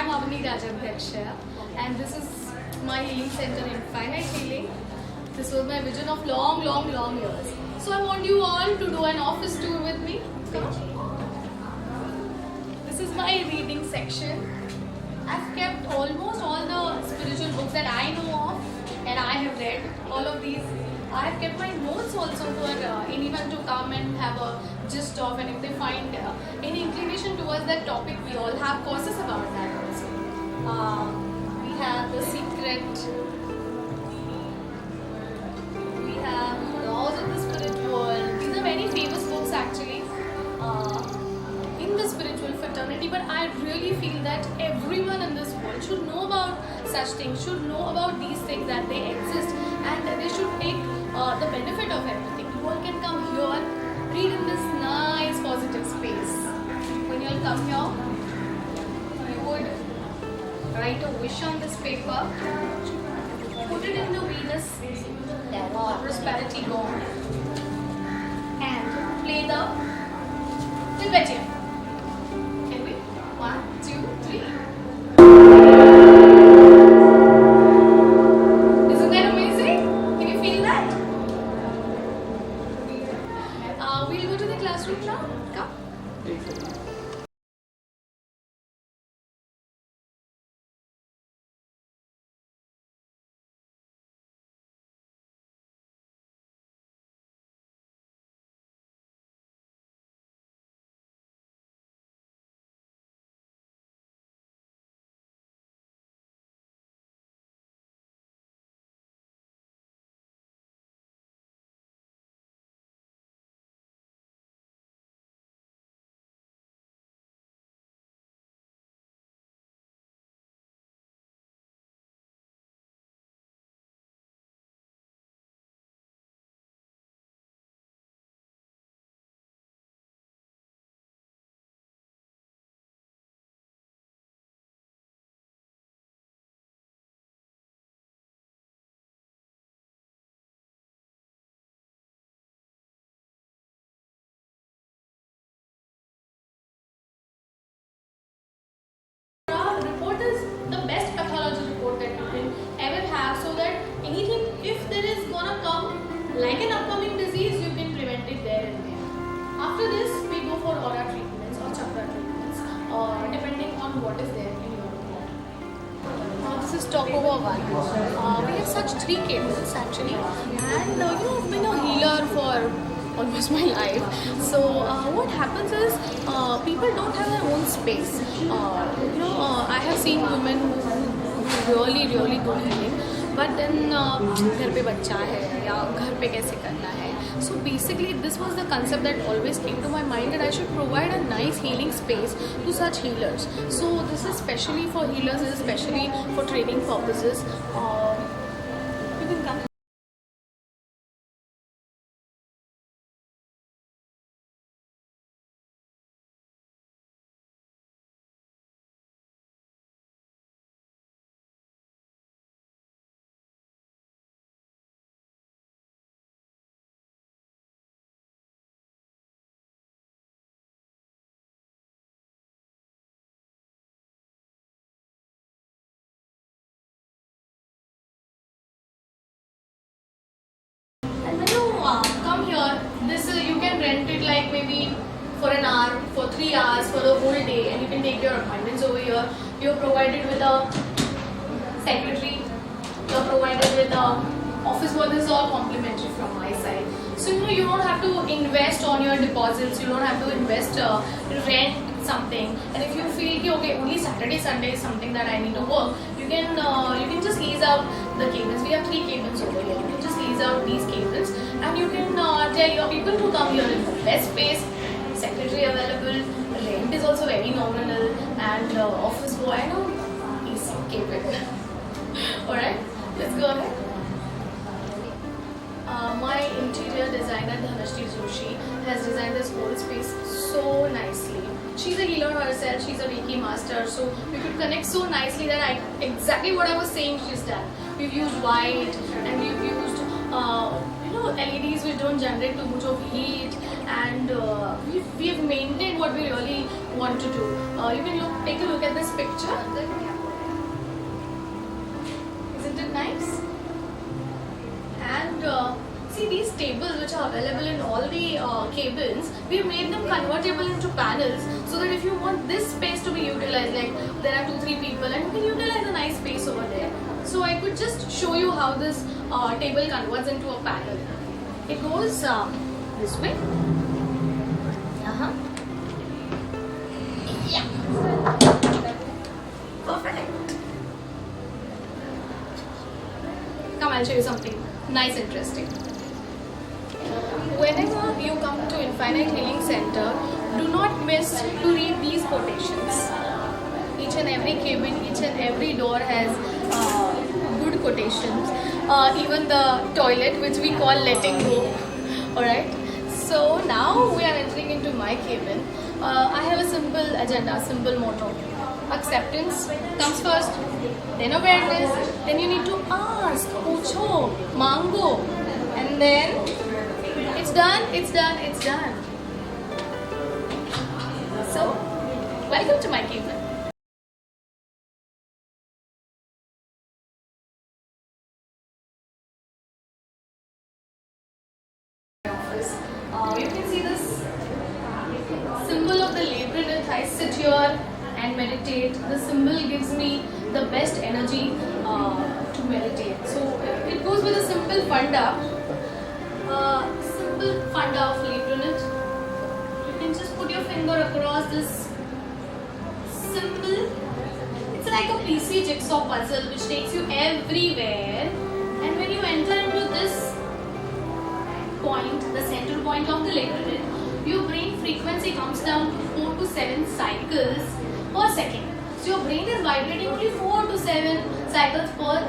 I'm Avani Rajadhyaksha, and this is my healing center, Infinite Healing. This was my vision of long years. So I want you all to do an office tour with me. Come. This is my reading section. I've kept almost all the spiritual books that I know of and I have read. All of these. I have kept my notes also for anyone to come and have a gist of, and if they find any inclination towards that topic, we all have courses about that also. We have The Secret. We have Laws of the Spirit World. These are very famous books actually in the spiritual fraternity, but I really feel that everyone in this world should know about such things, should know about these things, that they exist, and they should take the benefit of everything. You all can come here, read in this nice positive space. When you all come here, you would write a wish on this paper, put it in the Venus prosperity gong, and play the Tibetan. Can we? 1, 2, 3. Isn't that amazing? Can you feel that? We'll go to the classroom now. Come. Report is the best pathology report that you can ever have, so that anything, if there is gonna come like an upcoming disease, you can prevent it there and then. After this, we go for aura treatments or chakra treatments, depending on what is there in your body. This is Talkover 1. We have such 3 cables actually, and I've been a healer for almost my life. So what happens is people don't have their own space. I have seen women who really do healing, but then घर पे बच्चा है या घर पे कैसे करना है. So basically this was the concept that always came to my mind, that I should provide a nice healing space to such healers. So this is specially for healers, especially for training purposes. You can come. And when you come here, this you can rent it like maybe for an hour, for 3 hours, for the whole day, and you can take your appointments over here. You're provided with a secretary. You're provided with a office work. This is all complimentary from my side. So you don't have to invest on your deposits. You don't have to invest rent something. And if you feel okay, only Saturday, Sunday is something that I need to work, you can just lease out the cables. We have 3 cables over here. You can just lease out these cables, and you can tell your people to come here in the best space. Secretary available. Rent is also very nominal, and office boy, is capable. Alright, let's go ahead. My interior designer Dhanashri Joshi has designed this whole space so nicely. She's a healer herself, she's a Reiki master, so we could connect so nicely that exactly what I was saying she's done. We've used white, and we've used LEDs which don't generate too much of heat, and we've maintained what we really want to do. You can take a look at this picture. Isn't it nice? And see, these tables which are available in all the cabins, we made them convertible into panels, so that if you want this space to be utilized, like there are 2-3 people and you can utilize a nice space over there. So I could just show you how this table converts into a panel. It goes this way. Yeah. Perfect. Come, I'll show you something nice, interesting. Whenever you come to Infinite Healing Center, do not miss to read these quotations. Each and every cabin, each and every door has good quotations. Even the toilet, which we call letting go. Alright. So now we are entering into my cabin. I have a simple agenda, simple motto. Acceptance comes first, then awareness, then you need to ask, pucho, mango, and then it's done, it's done, it's done. So, welcome to my cabin. You can see this symbol of the labyrinth. I sit here and meditate. The symbol gives me the best energy to meditate. So it goes with a simple funda. Simple funda of labyrinth. You can just put your finger across this symbol. It's like a PC jigsaw puzzle which takes you everywhere. And when you enter into this point, the center point of the labyrinth, your brain frequency comes down to 4 to 7 cycles per second. So your brain is vibrating only 4 to 7 cycles per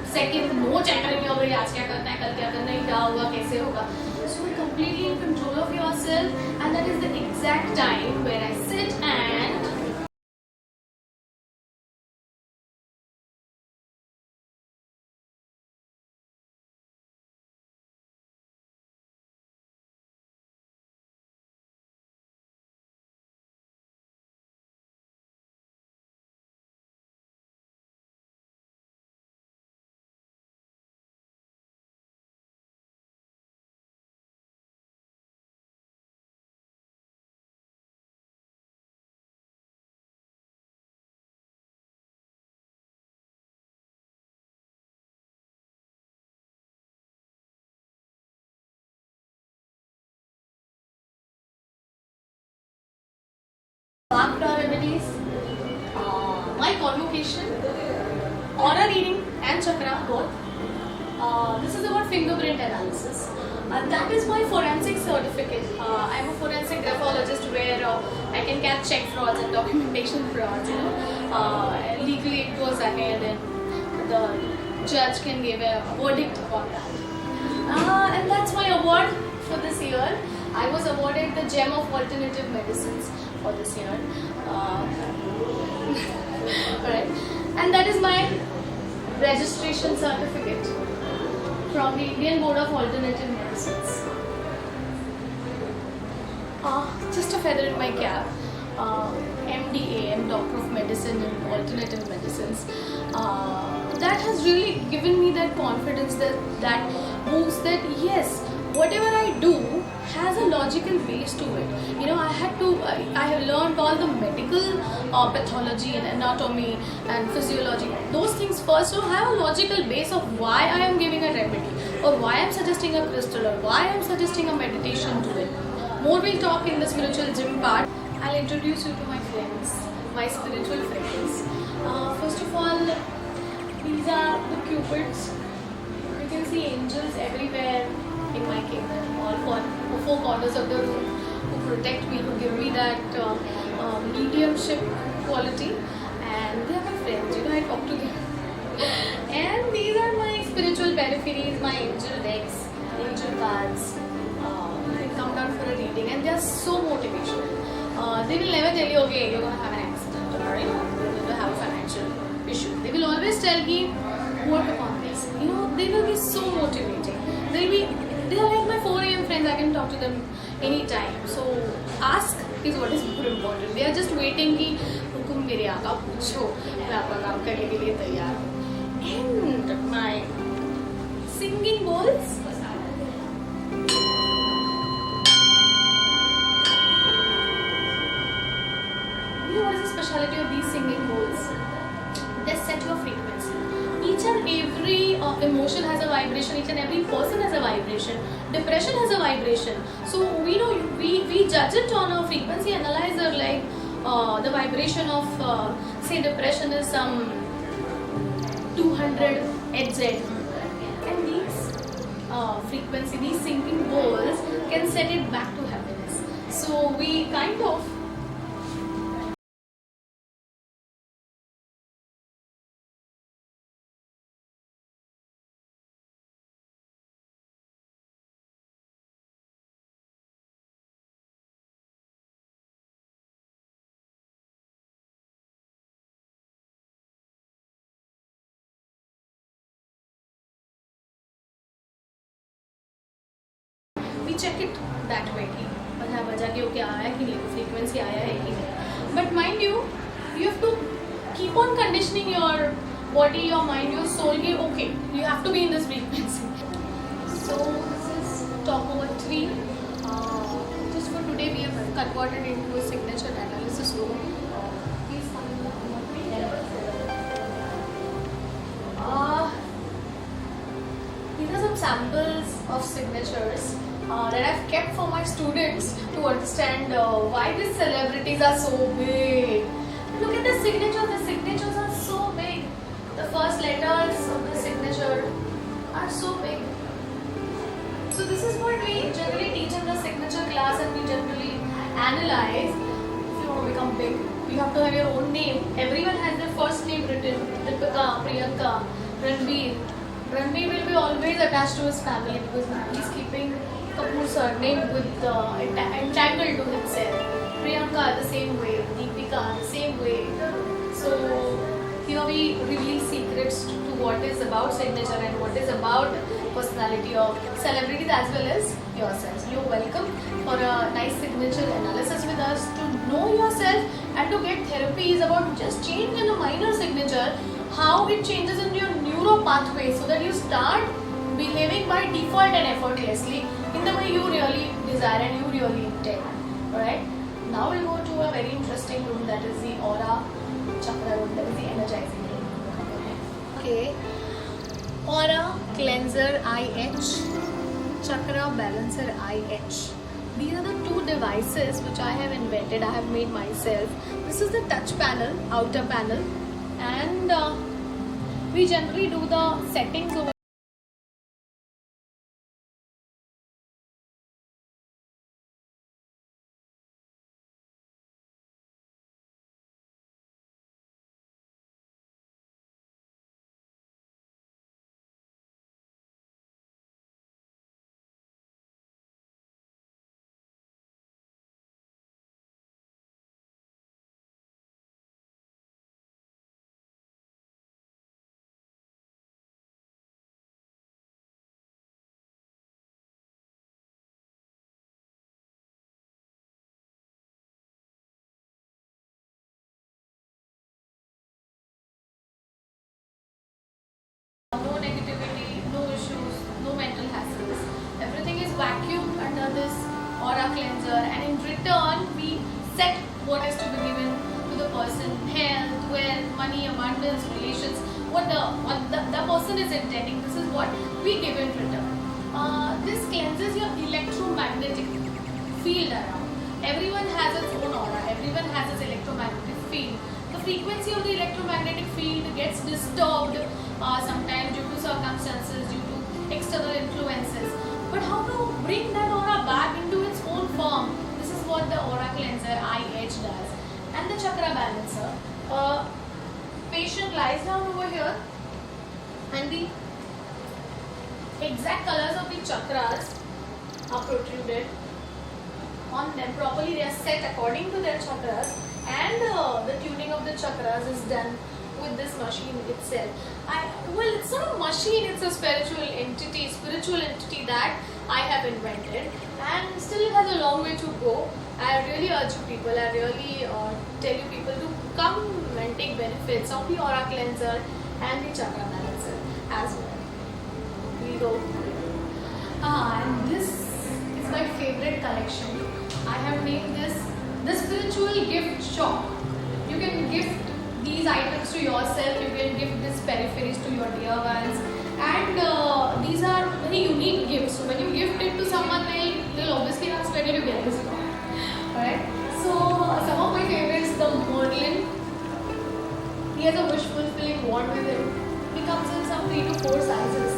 second. No chatter in your brain. आज क्या करना है, कल क्या करना है, क्या होगा, कैसे होगा. So you're completely in control of yourself, and that is the exact time where I sit and marked our abilities, my convocation, aura reading and chakra both. This is about fingerprint analysis. That is my forensic certificate. I am a forensic graphologist where I can catch check frauds and documentation frauds. Legally it goes ahead and the judge can give a verdict upon that. And that's my award for this year. I was awarded the Gem of Alternative Medicines for this year. Alright. And that is my registration certificate from the Indian Board of Alternative Medicines. Just a feather in my cap. MDA, I'm Doctor of Medicine in Alternative Medicines. That has really given me that confidence, that boost that yes, whatever I do has a logical base to it. I have learned all the medical pathology and anatomy and physiology, those things first, so have a logical base of why I am giving a remedy, or why I am suggesting a crystal, or why I am suggesting a meditation to it. More we'll talk in the spiritual gym part. I'll introduce you to my friends, my spiritual friends. First of all, these are the cupids. You can see angels everywhere in my kingdom, all four corners of the room, who protect me, who give me that mediumship quality, and they are my friends. I talk to them. And these are my spiritual peripheries, my angel decks, angel cards. You can come down for a reading, and they are so motivational. They will never tell you, okay, you're going to have an accident, or you're going to have a financial issue. They will always tell you, work upon this. They will be so motivating. They are like my 4 AM friends. I can talk to them anytime. So ask is what is more important. They are are just waiting कि हुकुम मेरे आका पूछो, मैं आपका काम करने के लिए तैयार हूँ. And my singing bowls. What is the speciality of these singing bowls? They set your frequency. Each and every emotion has a vibration. Each and every person has a vibration. Depression has a vibration. So we know we judge it on a frequency analyzer, like the vibration of say depression is some 200 Hz, and these frequency, these singing bowls can set it back to happiness. So we kind of check it that way कि मतलब बजा के okay आया कि नहीं, frequency आया है कि नहीं. But mind you have to keep on conditioning your body, your mind, your soul कि okay you have to be in this frequency. So this is top number 3. Just for today we have converted into a signature analysis room. These are some samples of signatures that I've kept for my students to understand why these celebrities are so big. Look at the signatures. The signatures are so big. The first letters of the signature are so big. So this is what we generally teach in the signature class, and we generally analyze. If you want to become big, you have to have your own name. Everyone has their first name written. Deepika, Priyanka, Ranveer. Ranveer will be always attached to his family because he's keeping Kapoor surname with entangled to himself. Priyanka the same way, Deepika the same way. So here we reveal secrets to what is about signature and what is about personality of celebrities as well as yourselves. You're welcome for a nice signature analysis with us to know yourself and to get therapies about just change in a minor signature, how it changes in your neuro pathway so that you start behaving by default and effortlessly in the way you really desire and you really intend. Alright, now we'll go to a very interesting room, that is the aura chakra room, that is the energizing room. Okay, aura cleanser IH, chakra balancer IH. These are the two devices which I have invented, I have made myself. This is the touch panel, outer panel, and we generally do the settings over. No negativity, no issues, no mental hassles. Everything is vacuumed under this aura cleanser, and in return we set what is to be given to the person: health, wealth, money, abundance, relations. What the person is intending. This is what we give in return. This cleanses your electromagnetic field around. Everyone has its own aura. Everyone has its electromagnetic field. The frequency of the electromagnetic field gets disturbed sometimes due to circumstances, due to external influences. But how to bring that aura back into its own form? This is what the aura cleanser IH does. And the chakra balancer. Patient lies down over here, and the exact colors of the chakras are protruded on them. Properly, they are set according to their chakras, and the tuning of the chakras is done with this machine itself. Well, it's not a machine, it's a spiritual entity that I have invented, and still it has a long way to go. I really urge you people, I really tell you people to come and take benefits of the aura cleanser and the chakra balancer as well. We go. And this is my favorite collection. I have named this the spiritual gift shop. You can gift these items to yourself, you can gift these peripheries to your dear ones, and these are very unique gifts. So when you gift it to someone, they'll obviously ask where did you get this from. Alright, so some of my favorites, the Merlin. He has a wish fulfilling wand with him. He comes in some 3 to 4 sizes.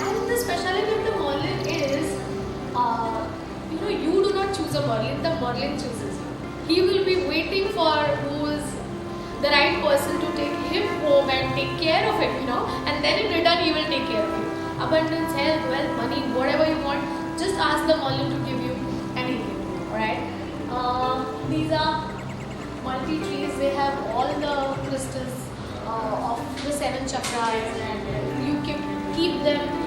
And the speciality of the Merlin is, you do not choose a Merlin, the Merlin chooses you. He will be waiting for who's the right person to take him home and take care of it, and then in return he will take care of you. Abundance, health, wealth, money, whatever you want, just ask the Merlin to give you anything. Alright. These are multi-trees. They have all the crystals of the 7 chakras, and you can keep them.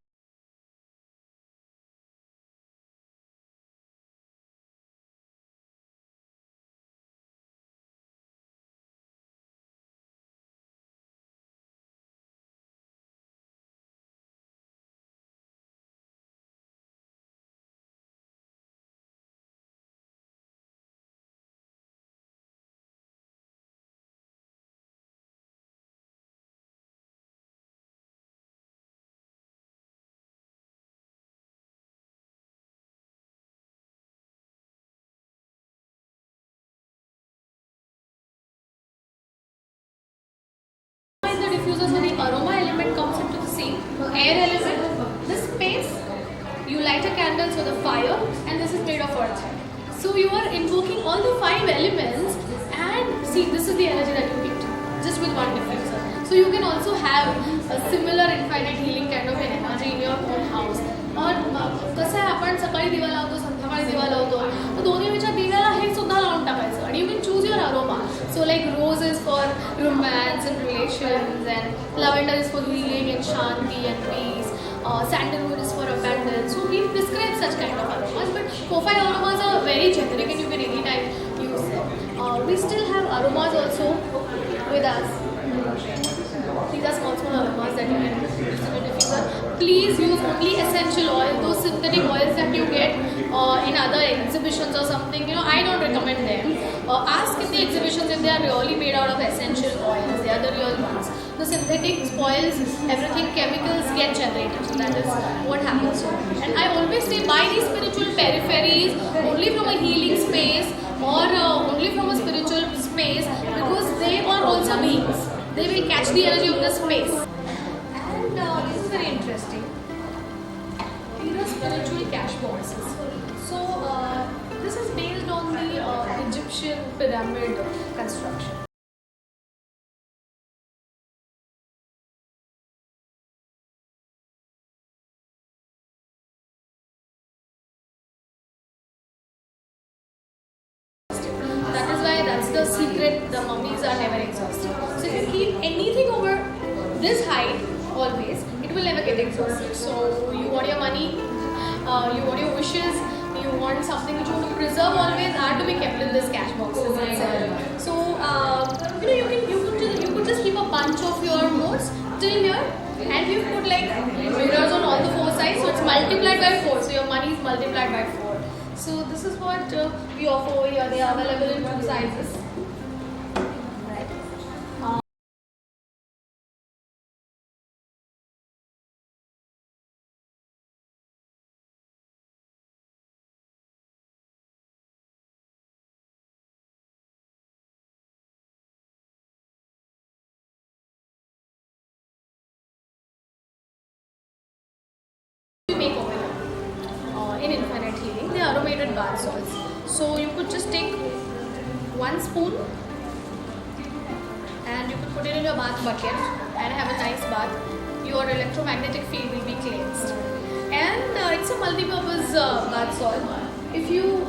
The diffuser, so the aroma element comes into the scene, air element, the space, you light a candle, so the fire, and this is made of earth. So you are invoking all the 5 elements, and see, this is the energy that you get just with one diffuser. So you can also have a similar infinite healing kind of an energy in your own house. और कसं आहे, आपण सकाळी दिवा लावतो, संध्याकाळी दिवा लावतो, तर दोन्ही विचार दिव्याला हे सुद्धा लावून टाकायचं, आणि you can choose your aroma. So like rose is for romance and relations, and lavender is for healing and shanti and peace. Sandalwood is for abundance. So we describe such kind of aromas, but 4-5 aromas are very generic and you can anytime use them. We still have aromas also with us. These are small aromas that you can use in a diffuser. Please use only essential oil. Those synthetic oils that you get in other exhibitions or something, I don't recommend them. Ask in the exhibitions if they are really made out of essential oils. They are the real ones. The synthetic spoils everything, chemicals get generated. So that is what happens. And I always say buy these spiritual peripheries only from a healing space or only from a spiritual space, because they are also beings. They will catch the energy of the space. And this is very interesting. These are spiritual cash boxes. So this is based on the Egyptian pyramid construction. That is why that's the secret. The mummies are never exhausted. So if you keep anything over this height always, it will never get exhausted. So you want your money, you want your wishes, you want something which you want to preserve always are to be kept in this cash boxes. So you could just keep a bunch of your notes till here, and you put like mirrors on all the 4 sides, so it's multiplied by 4. So your money is multiplied by 4. So this is what we offer over here. They are available in 2 sizes. Make over here in infinite healing, the aromated bath salts. So you could just take 1 spoon and you could put it in your bath bucket and have a nice bath. Your electromagnetic field will be cleansed, and it's a multi-purpose bath salt. If you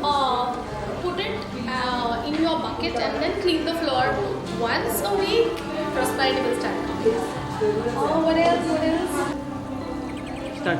put it in your bucket and then clean the floor once a week, prosperity will start coming. What else? Start.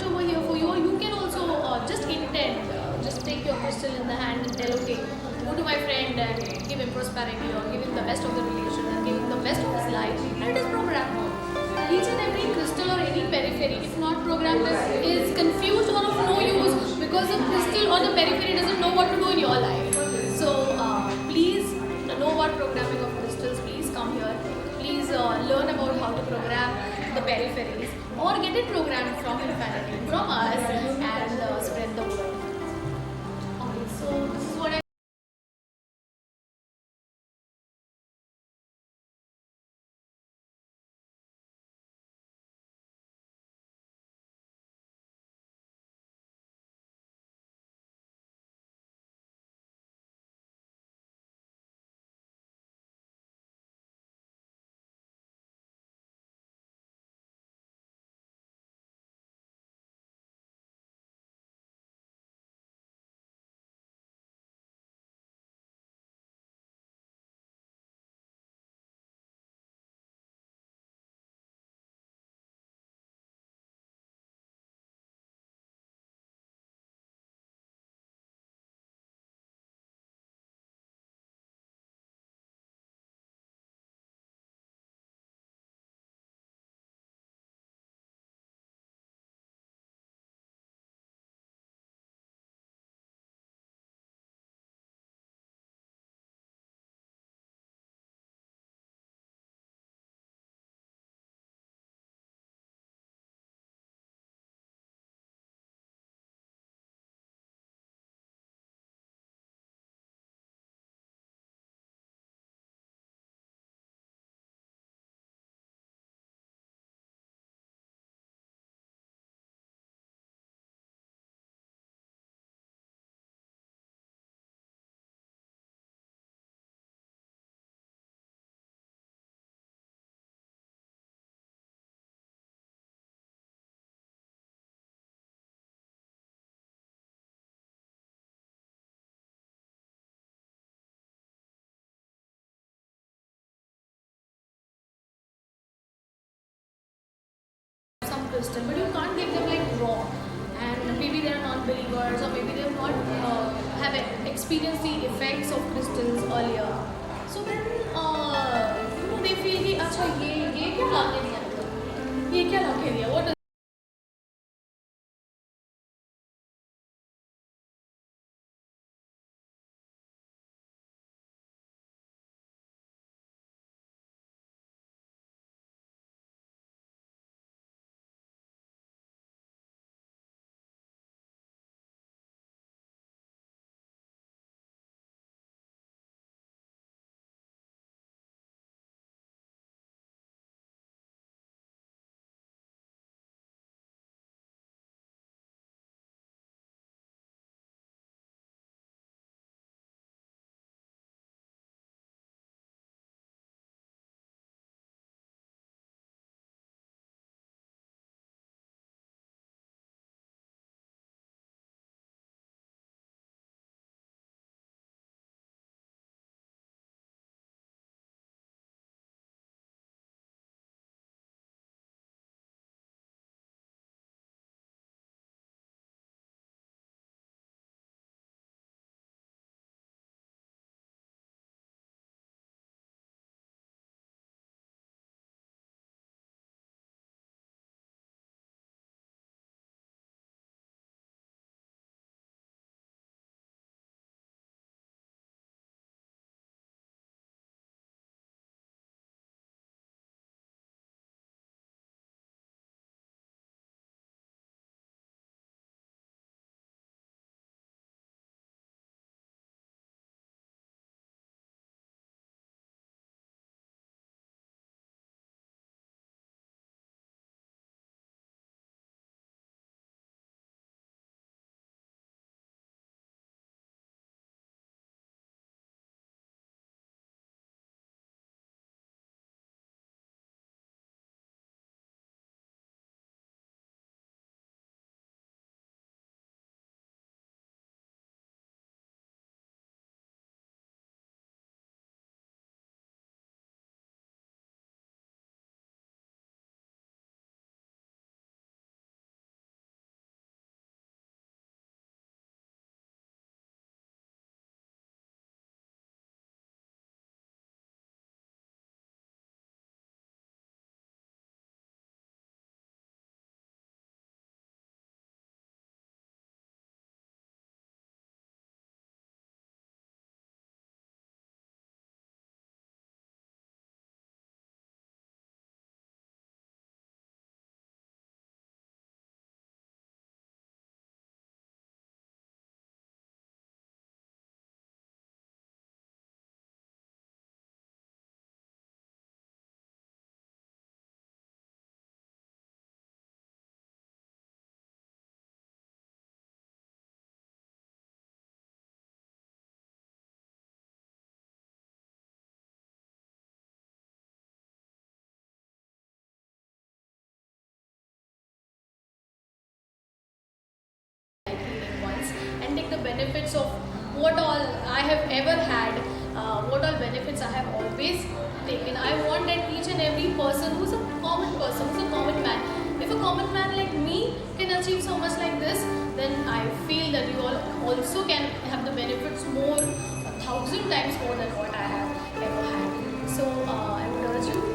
much over here for you, or you can also just intend, just take your crystal in the hand and tell, okay, go to my friend and give him prosperity or give him the best of the relation and give him the best of his life, and it is programmed. Each and every crystal or any periphery, if not programmed, is confused or of no use because the crystal or the periphery doesn't know what to do in your life. So please know about programming of crystals. Please come here. Please learn about how to program the peripheries or get it programmed from Infinity, from us, and spread the word. Okay, so this is what I. Some crystal, but you can't give them like raw. And maybe they are non-believers, or maybe they have not have experienced the effects of crystals earlier. So then they feel कि अच्छा ये क्या लाके दिया, ये क्या लाके दिया, what does the benefits of what all I have ever had, what all benefits I have always taken. I want that each and every person who's a common person, who's a common man, if a common man like me can achieve so much like this, then I feel that you all also can have the benefits more, 1,000 times more than what I have ever had. So I would urge you